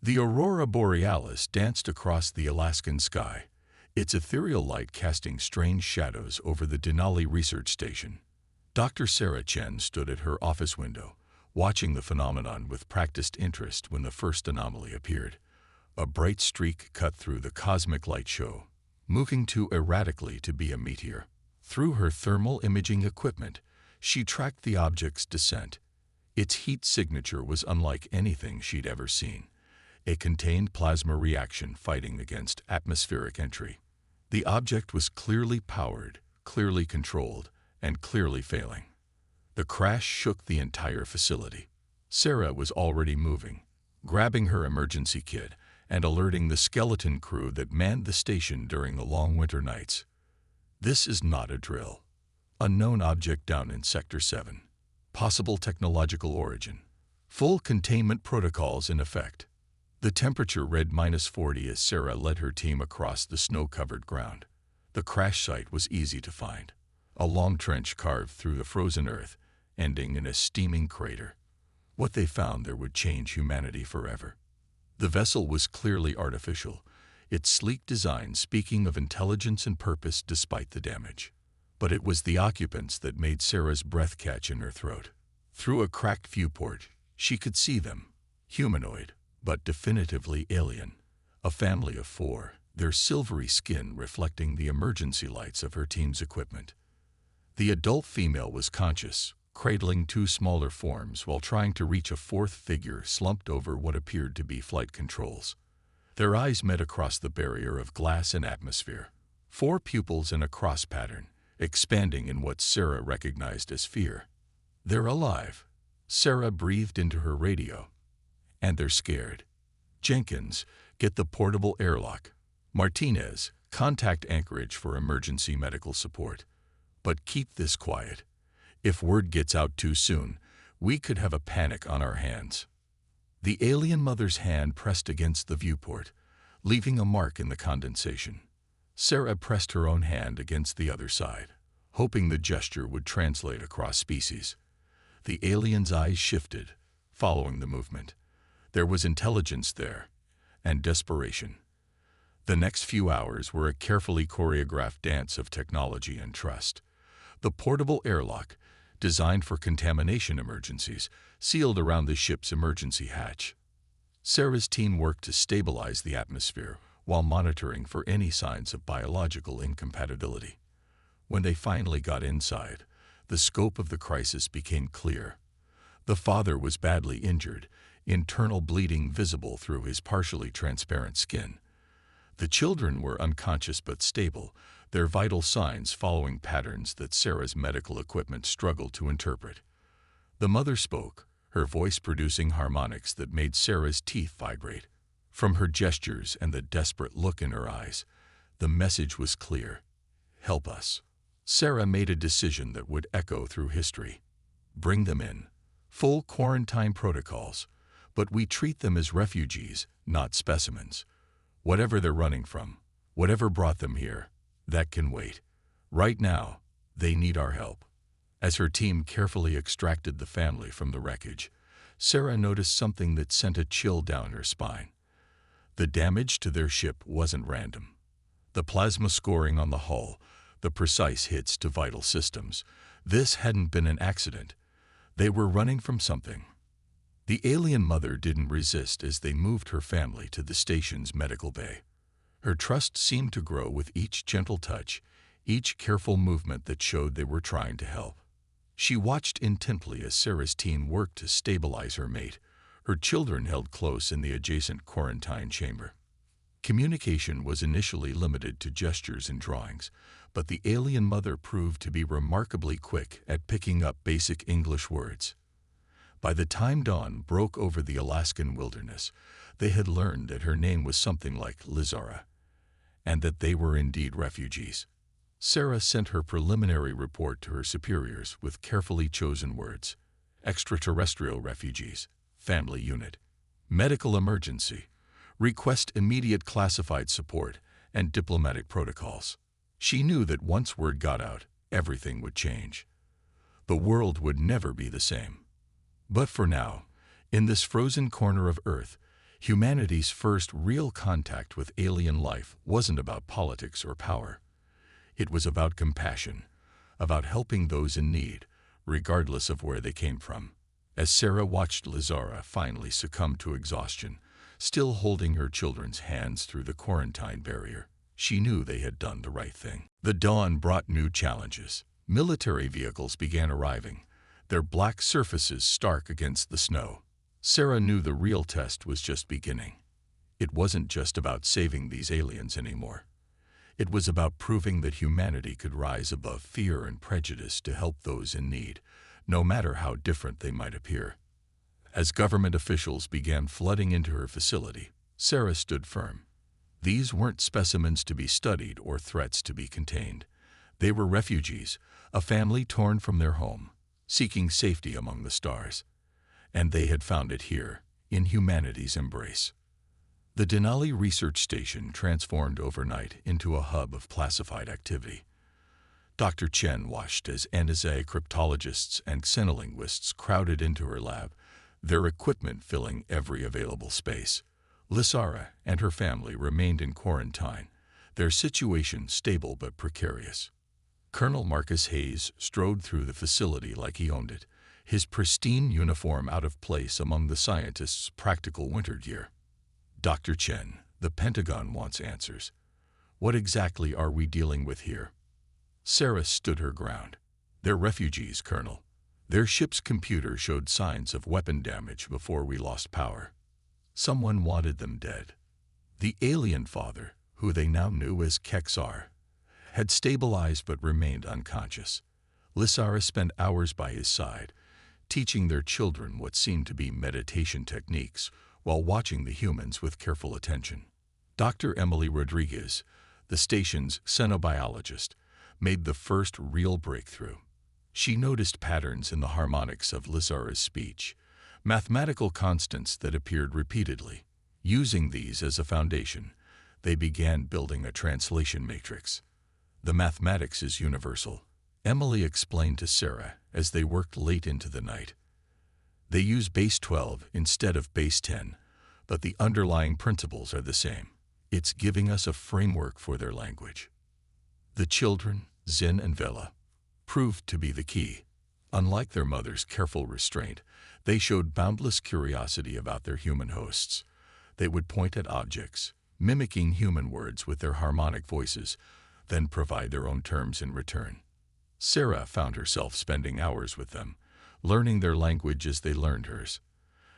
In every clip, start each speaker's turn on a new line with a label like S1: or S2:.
S1: The aurora borealis danced across the Alaskan sky, its ethereal light casting strange shadows over the Denali research station. Dr. Sarah Chen stood at her office window, watching the phenomenon with practiced interest when the first anomaly appeared. A bright streak cut through the cosmic light show, moving too erratically to be a meteor. Through her thermal imaging equipment, she tracked the object's descent. Its heat signature was unlike anything she'd ever seen, a contained plasma reaction fighting against atmospheric entry. The object was clearly powered, clearly controlled, and clearly failing. The crash shook the entire facility. Sarah was already moving, grabbing her emergency kit and alerting the skeleton crew that manned the station during the long winter nights. This is not a drill. Unknown object down in Sector 7. Possible technological origin. Full containment protocols in effect. The temperature read -40 as Sarah led her team across the snow-covered ground. The crash site was easy to find. A long trench carved through the frozen earth, ending in a steaming crater. What they found there would change humanity forever. The vessel was clearly artificial, its sleek design speaking of intelligence and purpose despite the damage. But it was the occupants that made Sarah's breath catch in her throat. Through a cracked viewport, she could see them, humanoid, but definitively alien. A family of 4, their silvery skin reflecting the emergency lights of her team's equipment. The adult female was conscious, cradling 2 smaller forms while trying to reach a 4th figure slumped over what appeared to be flight controls. Their eyes met across the barrier of glass and atmosphere. 4 pupils in a cross pattern, expanding in what Sarah recognized as fear. They're alive. Sarah breathed into her radio. And they're scared. Jenkins, get the portable airlock. Martinez, contact Anchorage for emergency medical support. But keep this quiet. If word gets out too soon, we could have a panic on our hands. The alien mother's hand pressed against the viewport, leaving a mark in the condensation. Sarah pressed her own hand against the other side, hoping the gesture would translate across species. The alien's eyes shifted, following the movement. There was intelligence there, and desperation. The next few hours were a carefully choreographed dance of technology and trust. The portable airlock, designed for contamination emergencies, sealed around the ship's emergency hatch. Sarah's team worked to stabilize the atmosphere while monitoring for any signs of biological incompatibility. When they finally got inside, the scope of the crisis became clear. The father was badly injured, internal bleeding visible through his partially transparent skin. The children were unconscious but stable, their vital signs following patterns that Sarah's medical equipment struggled to interpret. The mother spoke, her voice producing harmonics that made Sarah's teeth vibrate. From her gestures and the desperate look in her eyes, the message was clear. Help us. Sarah made a decision that would echo through history. Bring them in. Full quarantine protocols, but we treat them as refugees, not specimens. Whatever they're running from, whatever brought them here, that can wait. Right now, they need our help. As her team carefully extracted the family from the wreckage, Sarah noticed something that sent a chill down her spine. The damage to their ship wasn't random. The plasma scoring on the hull, the precise hits to vital systems, this hadn't been an accident. They were running from something. The alien mother didn't resist as they moved her family to the station's medical bay. Her trust seemed to grow with each gentle touch, each careful movement that showed they were trying to help. She watched intently as Sarah's team worked to stabilize her mate, her children held close in the adjacent quarantine chamber. Communication was initially limited to gestures and drawings, but the alien mother proved to be remarkably quick at picking up basic English words. By the time dawn broke over the Alaskan wilderness, they had learned that her name was something like Lizara, and that they were indeed refugees. Sarah sent her preliminary report to her superiors with carefully chosen words: extraterrestrial refugees, family unit, medical emergency, request immediate classified support, and diplomatic protocols. She knew that once word got out, everything would change. The world would never be the same. But for now, in this frozen corner of Earth, Humanity's first real contact with alien life wasn't about politics or power. It was about compassion, about helping those in need, regardless of where they came from. As Sarah watched Lazara finally succumb to exhaustion, still holding her children's hands through the quarantine barrier, she knew they had done the right thing. The dawn brought new challenges. Military vehicles began arriving, their black surfaces stark against the snow. Sarah knew the real test was just beginning. It wasn't just about saving these aliens anymore. It was about proving that humanity could rise above fear and prejudice to help those in need, no matter how different they might appear. As government officials began flooding into her facility, Sarah stood firm. These weren't specimens to be studied or threats to be contained. They were refugees, a family torn from their home, seeking safety among the stars. And they had found it here, in humanity's embrace. The Denali Research Station transformed overnight into a hub of classified activity. Dr. Chen watched as NSA cryptologists and xenolinguists crowded into her lab, their equipment filling every available space. Lazara and her family remained in quarantine, their situation stable but precarious. Colonel Marcus Hayes strode through the facility like he owned it, his pristine uniform out of place among the scientists' practical winter gear. Dr. Chen, the Pentagon wants answers. What exactly are we dealing with here? Sarah stood her ground. They're refugees, Colonel. Their ship's computer showed signs of weapon damage before we lost power. Someone wanted them dead. The alien father, who they now knew as Kexar, had stabilized but remained unconscious. Lazara spent hours by his side, teaching their children what seemed to be meditation techniques while watching the humans with careful attention. Dr. Emily Rodriguez, the station's xenobiologist, made the first real breakthrough. She noticed patterns in the harmonics of Lazara's speech, mathematical constants that appeared repeatedly. Using these as a foundation, they began building a translation matrix. The mathematics is universal, Emily explained to Sarah as they worked late into the night. They use base 12 instead of base 10, but the underlying principles are the same. It's giving us a framework for their language. The children, Zin and Vela, proved to be the key. Unlike their mother's careful restraint, they showed boundless curiosity about their human hosts. They would point at objects, mimicking human words with their harmonic voices, then provide their own terms in return. Sarah found herself spending hours with them, learning their language as they learned hers.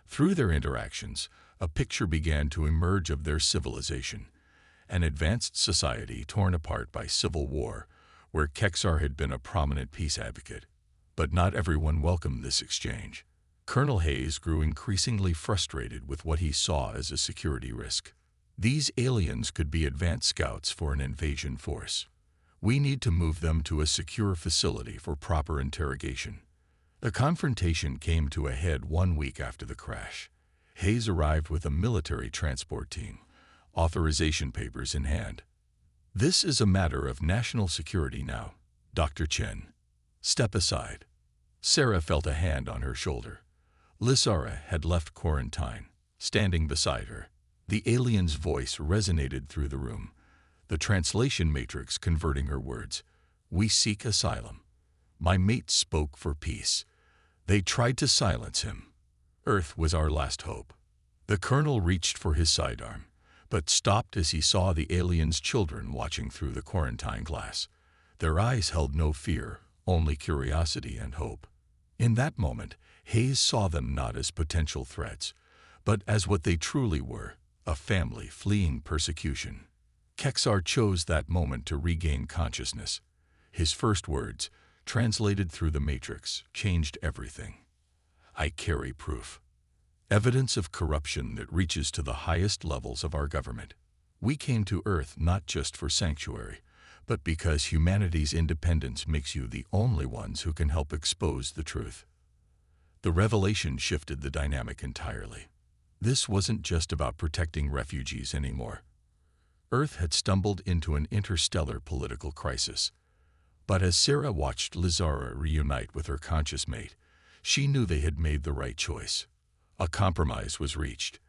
S1: Through their interactions, a picture began to emerge of their civilization, an advanced society torn apart by civil war, where Kexar had been a prominent peace advocate. But not everyone welcomed this exchange. Colonel Hayes grew increasingly frustrated with what he saw as a security risk. These aliens could be advanced scouts for an invasion force. We need to move them to a secure facility for proper interrogation. The confrontation came to a head 1 week after the crash. Hayes arrived with a military transport team, authorization papers in hand. This is a matter of national security now, Dr. Chen. Step aside. Sarah felt a hand on her shoulder. Lazara had left quarantine, standing beside her. The alien's voice resonated through the room, the translation matrix converting her words. We seek asylum. My mate spoke for peace. They tried to silence him. Earth was our last hope. The colonel reached for his sidearm, but stopped as he saw the alien's children watching through the quarantine glass. Their eyes held no fear, only curiosity and hope. In that moment, Hayes saw them not as potential threats, but as what they truly were, a family fleeing persecution. Kexar chose that moment to regain consciousness. His first words, translated through the matrix, changed everything. I carry proof. Evidence of corruption that reaches to the highest levels of our government. We came to Earth not just for sanctuary, but because humanity's independence makes you the only ones who can help expose the truth. The revelation shifted the dynamic entirely. This wasn't just about protecting refugees anymore. Earth had stumbled into an interstellar political crisis. But as Sarah watched Lazara reunite with her conscious mate, she knew they had made the right choice. A compromise was reached.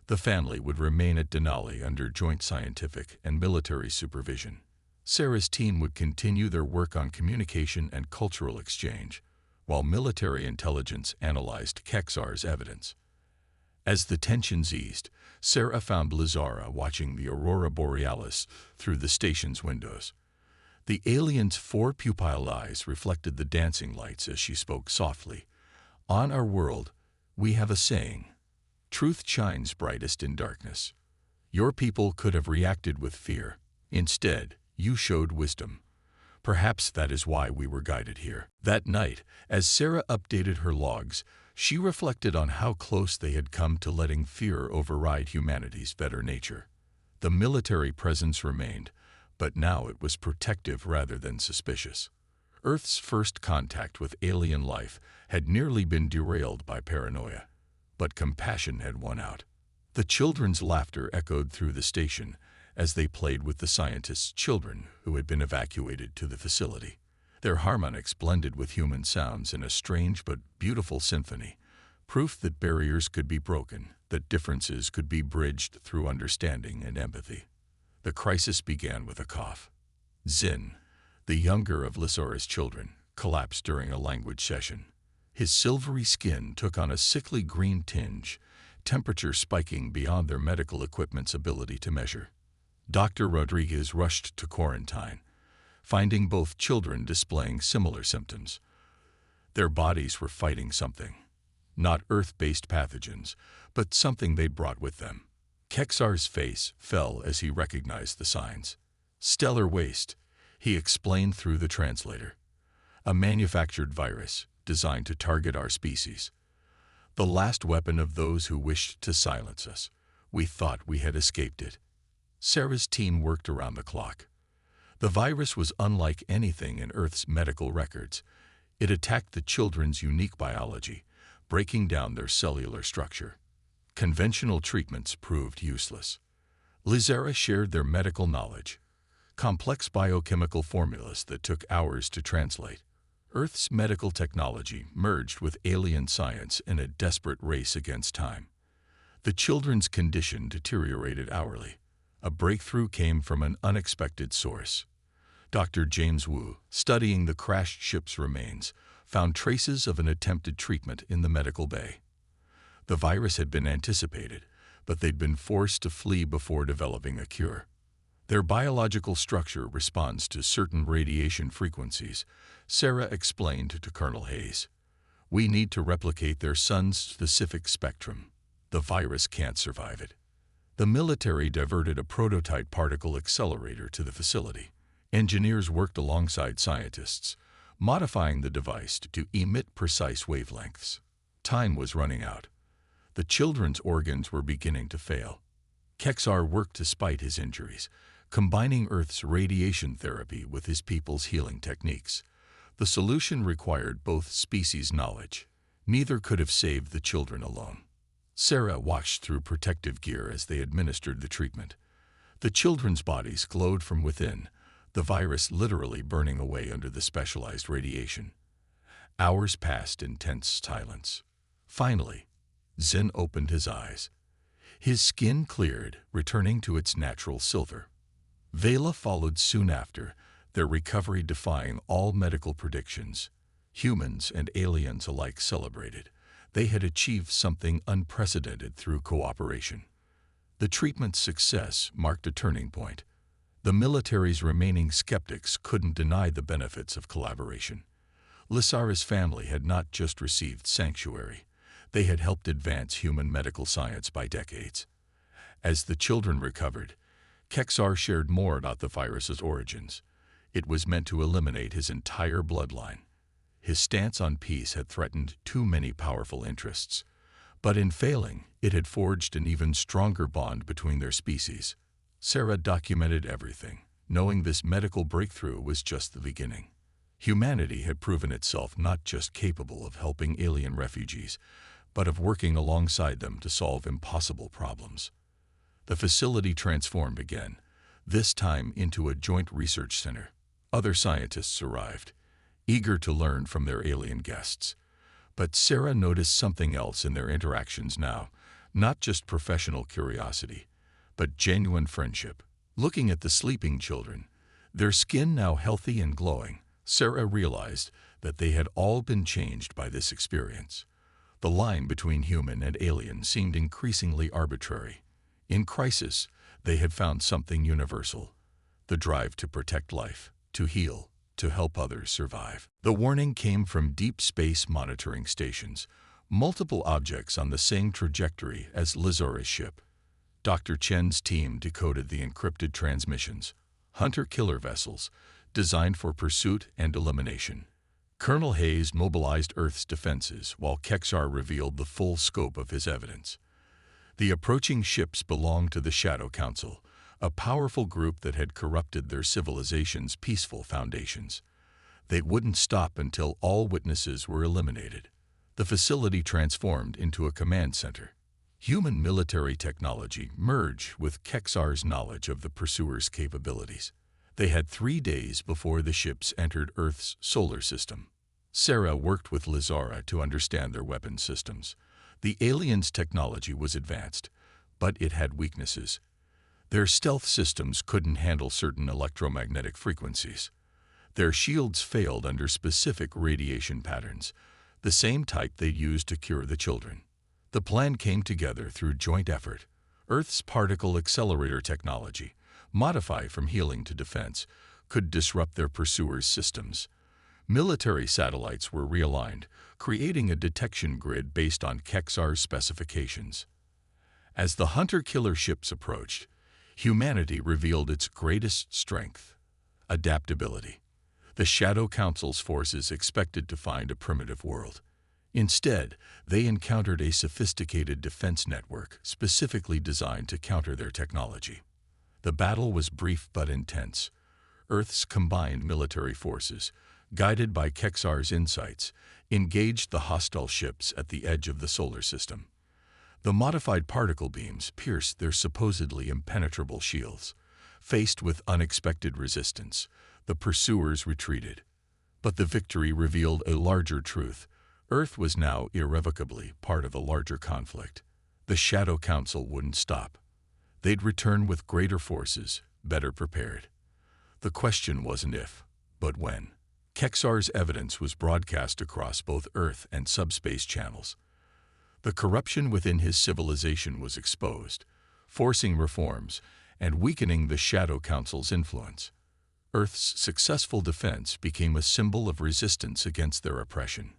S1: The family would remain at Denali under joint scientific and military supervision. Sarah's team would continue their work on communication and cultural exchange, while military intelligence analyzed Kexar's evidence. As the tensions eased, Sarah found Lazara watching the aurora borealis through the station's windows. The alien's 4 pupil eyes reflected the dancing lights as she spoke softly. On our world, we have a saying, "Truth shines brightest in darkness." Your people could have reacted with fear. Instead, you showed wisdom. Perhaps that is why we were guided here. That night, as Sarah updated her logs, she reflected on how close they had come to letting fear override humanity's better nature. The military presence remained, but now it was protective rather than suspicious. Earth's first contact with alien life had nearly been derailed by paranoia, but compassion had won out. The children's laughter echoed through the station as they played with the scientists' children who had been evacuated to the facility. Their harmonics blended with human sounds in a strange but beautiful symphony, proof that barriers could be broken, that differences could be bridged through understanding and empathy. The crisis began with a cough. Zin, the younger of Lissora's children, collapsed during a language session. His silvery skin took on a sickly green tinge, temperature spiking beyond their medical equipment's ability to measure. Dr. Rodriguez rushed to quarantine, finding both children displaying similar symptoms. Their bodies were fighting something. Not Earth-based pathogens, but something they'd brought with them. Kexar's face fell as he recognized the signs. Stellar waste, he explained through the translator. A manufactured virus designed to target our species. The last weapon of those who wished to silence us. We thought we had escaped it. Sarah's team worked around the clock. The virus was unlike anything in Earth's medical records. It attacked the children's unique biology, breaking down their cellular structure. Conventional treatments proved useless. Lazara shared their medical knowledge, complex biochemical formulas that took hours to translate. Earth's medical technology merged with alien science in a desperate race against time. The children's condition deteriorated hourly. A breakthrough came from an unexpected source. Dr. James Wu, studying the crashed ship's remains, found traces of an attempted treatment in the medical bay. The virus had been anticipated, but they'd been forced to flee before developing a cure. Their biological structure responds to certain radiation frequencies, Sarah explained to Colonel Hayes. We need to replicate their sun's specific spectrum. The virus can't survive it. The military diverted a prototype particle accelerator to the facility. Engineers worked alongside scientists, modifying the device to emit precise wavelengths. Time was running out. The children's organs were beginning to fail. Kexar worked despite his injuries, combining Earth's radiation therapy with his people's healing techniques. The solution required both species' knowledge. Neither could have saved the children alone. Sarah watched through protective gear as they administered the treatment. The children's bodies glowed from within, the virus literally burning away under the specialized radiation. Hours passed in tense silence. Finally, Zin opened his eyes. His skin cleared, returning to its natural silver. Vela followed soon after, their recovery defying all medical predictions. Humans and aliens alike celebrated. They had achieved something unprecedented through cooperation. The treatment's success marked a turning point. The military's remaining skeptics couldn't deny the benefits of collaboration. Lissara's family had not just received sanctuary. They had helped advance human medical science by decades. As the children recovered, Kexar shared more about the virus's origins. It was meant to eliminate his entire bloodline. His stance on peace had threatened too many powerful interests. But in failing, it had forged an even stronger bond between their species. Sarah documented everything, knowing this medical breakthrough was just the beginning. Humanity had proven itself not just capable of helping alien refugees, but of working alongside them to solve impossible problems. The facility transformed again, this time into a joint research center. Other scientists arrived, eager to learn from their alien guests. But Sarah noticed something else in their interactions now, Not just professional curiosity, but genuine friendship. Looking at the sleeping children, their skin now healthy and glowing, Sarah realized that they had all been changed by this experience. The line between human and alien seemed increasingly arbitrary. In crisis, they had found something universal: the drive to protect life, to heal, to help others survive. The warning came from deep space monitoring stations, multiple objects on the same trajectory as Lizora's ship. Dr. Chen's team decoded the encrypted transmissions, hunter-killer vessels, designed for pursuit and elimination. Colonel Hayes mobilized Earth's defenses while Kexar revealed the full scope of his evidence. The approaching ships belonged to the Shadow Council, a powerful group that had corrupted their civilization's peaceful foundations. They wouldn't stop until all witnesses were eliminated. The facility transformed into a command center. Human military technology merged with Kexar's knowledge of the pursuers' capabilities. They had 3 days before the ships entered Earth's solar system. Sarah worked with Lizara to understand their weapon systems. The aliens' technology was advanced, but it had weaknesses. Their stealth systems couldn't handle certain electromagnetic frequencies. Their shields failed under specific radiation patterns, the same type they used to cure the children. The plan came together through joint effort. Earth's particle accelerator technology, modified from healing to defense, could disrupt their pursuers' systems. Military satellites were realigned, creating a detection grid based on Kexar's specifications. As the hunter-killer ships approached, humanity revealed its greatest strength: adaptability. The Shadow Council's forces expected to find a primitive world. Instead, they encountered a sophisticated defense network specifically designed to counter their technology. The battle was brief but intense. Earth's combined military forces, guided by Kexar's insights, engaged the hostile ships at the edge of the solar system. The modified particle beams pierced their supposedly impenetrable shields. Faced with unexpected resistance, the pursuers retreated. But the victory revealed a larger truth. Earth was now irrevocably part of a larger conflict. The Shadow Council wouldn't stop. They'd return with greater forces, better prepared. The question wasn't if, but when. Kexar's evidence was broadcast across both Earth and subspace channels. The corruption within his civilization was exposed, forcing reforms and weakening the Shadow Council's influence. Earth's successful defense became a symbol of resistance against their oppression.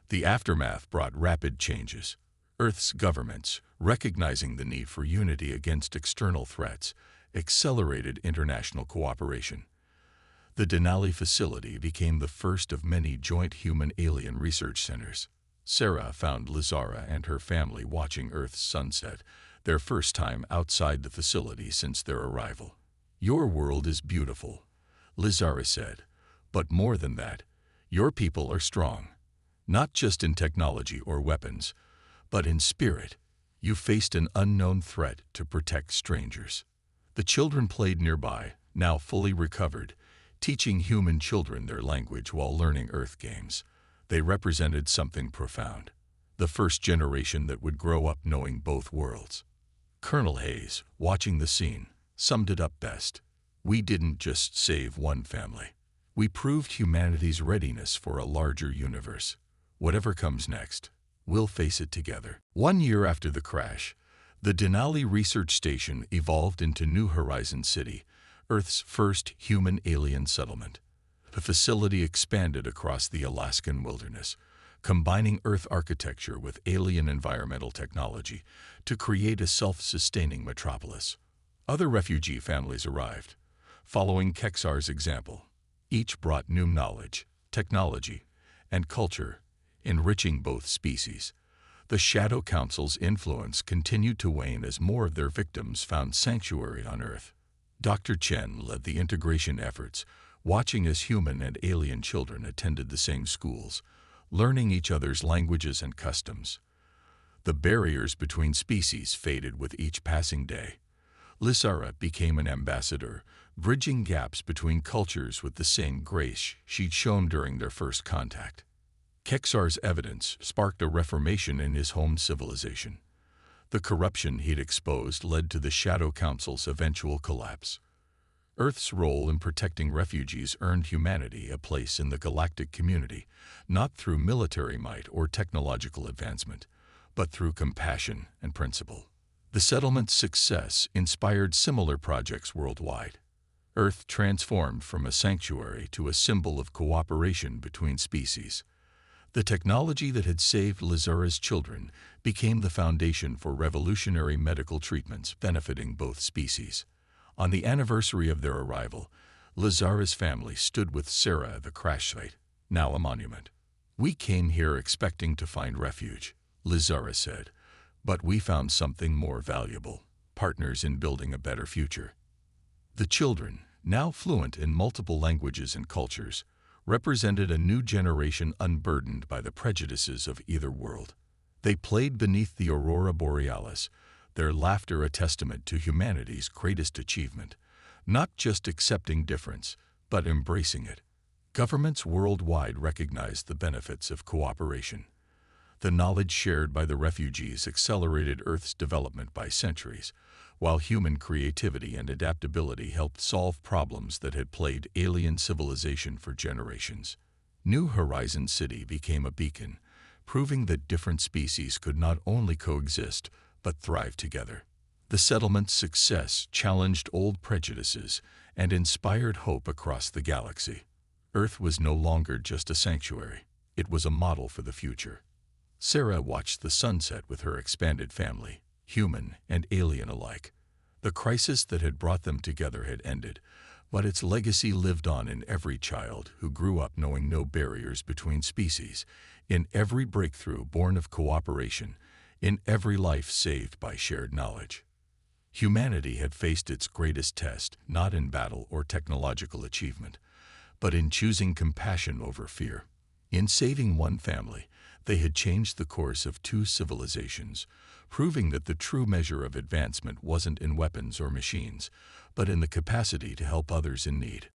S1: The aftermath brought rapid changes. Earth's governments, recognizing the need for unity against external threats, accelerated international cooperation. The Denali facility became the first of many joint human-alien research centers. Sarah found Lizara and her family watching Earth's sunset, their first time outside the facility since their arrival. "Your world is beautiful," Lizara said, "but more than that, your people are strong. Not just in technology or weapons, but in spirit. You faced an unknown threat to protect strangers." The children played nearby, now fully recovered, teaching human children their language while learning Earth games. They represented something profound, the first generation that would grow up knowing both worlds. Colonel Hayes, watching the scene, summed it up best. "We didn't just save one family. We proved humanity's readiness for a larger universe. Whatever comes next, we'll face it together." 1 year after the crash, the Denali Research Station evolved into New Horizon City, Earth's first human-alien settlement. The facility expanded across the Alaskan wilderness, combining Earth architecture with alien environmental technology to create a self-sustaining metropolis. Other refugee families arrived, following Kexar's example. Each brought new knowledge, technology, and culture, enriching both species. The Shadow Council's influence continued to wane as more of their victims found sanctuary on Earth. Dr. Chen led the integration efforts, watching as human and alien children attended the same schools, learning each other's languages and customs. The barriers between species faded with each passing day. Lizara became an ambassador, bridging gaps between cultures with the same grace she'd shown during their first contact. Kexar's evidence sparked a reformation in his home civilization. The corruption he'd exposed led to the Shadow Council's eventual collapse. Earth's role in protecting refugees earned humanity a place in the galactic community, not through military might or technological advancement, but through compassion and principle. The settlement's success inspired similar projects worldwide. Earth transformed from a sanctuary to a symbol of cooperation between species. The technology that had saved Lazara's children became the foundation for revolutionary medical treatments benefiting both species. On the anniversary of their arrival, Lazara's family stood with Sarah at the crash site, now a monument. "We came here expecting to find refuge," Lazara said, "but we found something more valuable, partners in building a better future." The children, now fluent in multiple languages and cultures, represented a new generation unburdened by the prejudices of either world. They played beneath the aurora borealis, their laughter a testament to humanity's greatest achievement, not just accepting difference, but embracing it. Governments worldwide recognized the benefits of cooperation. The knowledge shared by the refugees accelerated Earth's development by centuries, while human creativity and adaptability helped solve problems that had plagued alien civilization for generations. New Horizon City became a beacon, proving that different species could not only coexist, but thrive together. The settlement's success challenged old prejudices and inspired hope across the galaxy. Earth was no longer just a sanctuary, it was a model for the future. Sarah watched the sunset with her expanded family, human and alien alike. The crisis that had brought them together had ended, but its legacy lived on in every child who grew up knowing no barriers between species, in every breakthrough born of cooperation, in every life saved by shared knowledge. Humanity had faced its greatest test, not in battle or technological achievement, but in choosing compassion over fear. In saving one family, they had changed the course of two civilizations, proving that the true measure of advancement wasn't in weapons or machines, but in the capacity to help others in need.